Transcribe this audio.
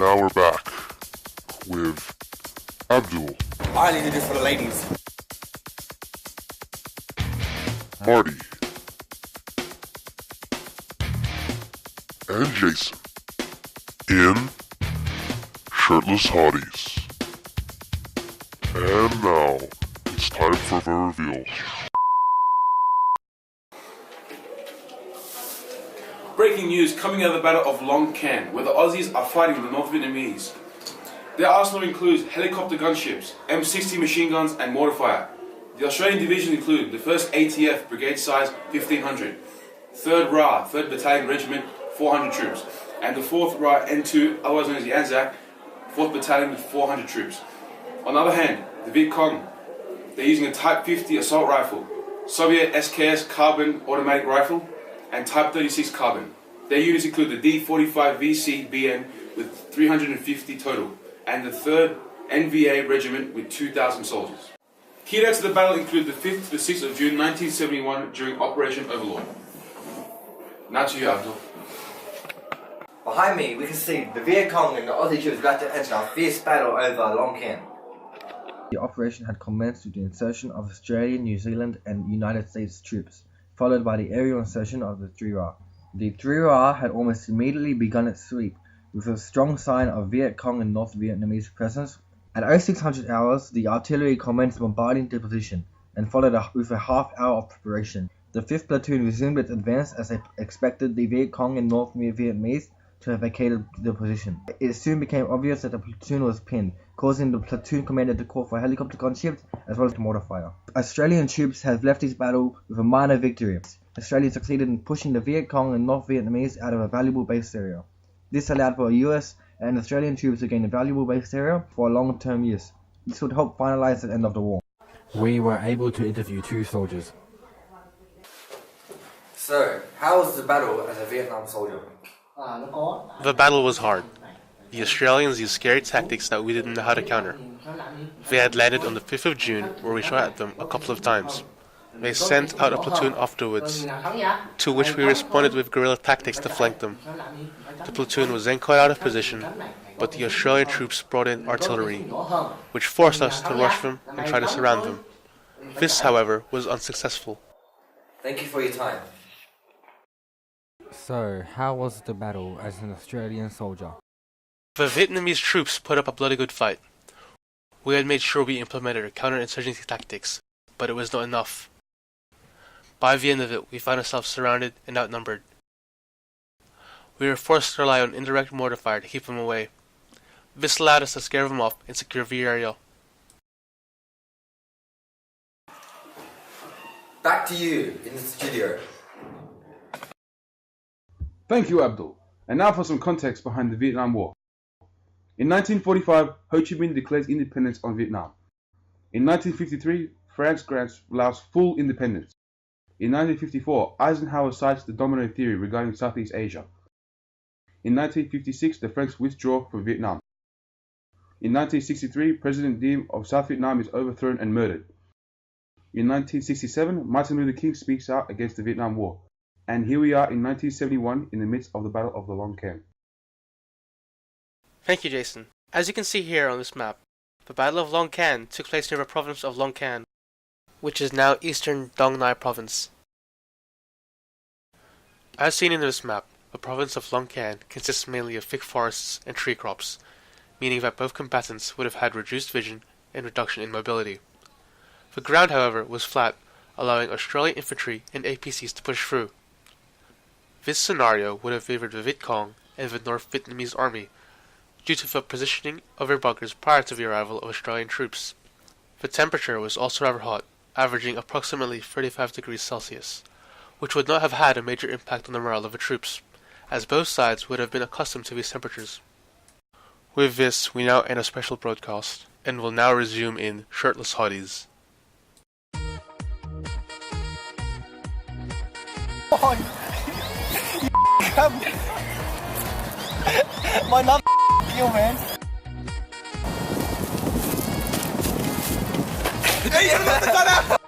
now we're back with Abdul. I need to do this for the ladies. Marty. And Jason. In Shirtless Hotties. And now, it's time for the reveal. Breaking news coming out of the Battle of Long Can, where the Aussies are fighting the North Vietnamese. Their arsenal includes helicopter gunships, M60 machine guns and mortar fire. The Australian divisions include the 1st ATF brigade size 1500, 3rd RA, 3rd Battalion Regiment 400 troops, and the 4th RA N2, otherwise known as the Anzac, 4th Battalion with 400 troops. On the other hand, the Viet Cong, they're using a Type 50 assault rifle, Soviet SKS carbine automatic rifle, and Type 36 carbine. Their units include the D45 VC-BN with 350 total, and the 3rd NVA Regiment with 2,000 soldiers. Key dates of the battle include the 5th to the 6th of June 1971 during Operation Overlord. Now to you, Abdul. Behind me, we can see the Viet Cong and the Aussie troops about to enter a fierce battle over Long Can. The operation had commenced with the insertion of Australian, New Zealand and United States troops, followed by the aerial insertion of the 3RA. The 3RA had almost immediately begun its sweep, with a strong sign of Viet Cong and North Vietnamese presence. At 0600 hours, the artillery commenced bombarding the position, and followed with a half hour of preparation. The 5th platoon resumed its advance as they expected the Viet Cong and North Vietnamese to have vacated the position. It soon became obvious that the platoon was pinned, causing the platoon commander to call for helicopter gunships as well as mortar fire. Australian troops have left this battle with a minor victory. Australia succeeded in pushing the Viet Cong and North Vietnamese out of a valuable base area. This allowed for US and Australian troops to gain a valuable base area for long-term use. This would help finalize the end of the war. We were able to interview 2 soldiers. So, how was the battle as a Vietnam soldier? The battle was hard. The Australians used scary tactics that we didn't know how to counter. They had landed on the 5th of June, where we shot at them a couple of times. They sent out a platoon afterwards, to which we responded with guerrilla tactics to flank them. The platoon was then caught out of position, but the Australian troops brought in artillery, which forced us to rush them and try to surround them. This, however, was unsuccessful. Thank you for your time. So, how was the battle as an Australian soldier? The Vietnamese troops put up a bloody good fight. We had made sure we implemented counterinsurgency tactics, but it was not enough. By the end of it, we found ourselves surrounded and outnumbered. We were forced to rely on indirect mortar fire to keep them away. This allowed us to scare them off and secure the area. Back to you in the studio. Thank you, Abdul. And now for some context behind the Vietnam War. In 1945, Ho Chi Minh declares independence on Vietnam. In 1953, France grants Laos full independence. In 1954, Eisenhower cites the domino theory regarding Southeast Asia. In 1956, the French withdraw from Vietnam. In 1963, President Diem of South Vietnam is overthrown and murdered. In 1967, Martin Luther King speaks out against the Vietnam War. And here we are in 1971 in the midst of the Battle of the Long Can. Thank you, Jason. As you can see here on this map, the Battle of Long Can took place near the province of Long Can, which is now eastern Dong Nai province. As seen in this map, the province of Long Can consists mainly of thick forests and tree crops, meaning that both combatants would have had reduced vision and reduction in mobility. The ground, however, was flat, allowing Australian infantry and APCs to push through. This scenario would have favored the Viet Cong and the North Vietnamese army, due to the positioning of their bunkers prior to the arrival of Australian troops. The temperature was also rather hot, averaging approximately 35 degrees Celsius, which would not have had a major impact on the morale of the troops, as both sides would have been accustomed to these temperatures. With this, we now end a special broadcast, and will now resume in Shirtless Hotties. My love you, man. Hey,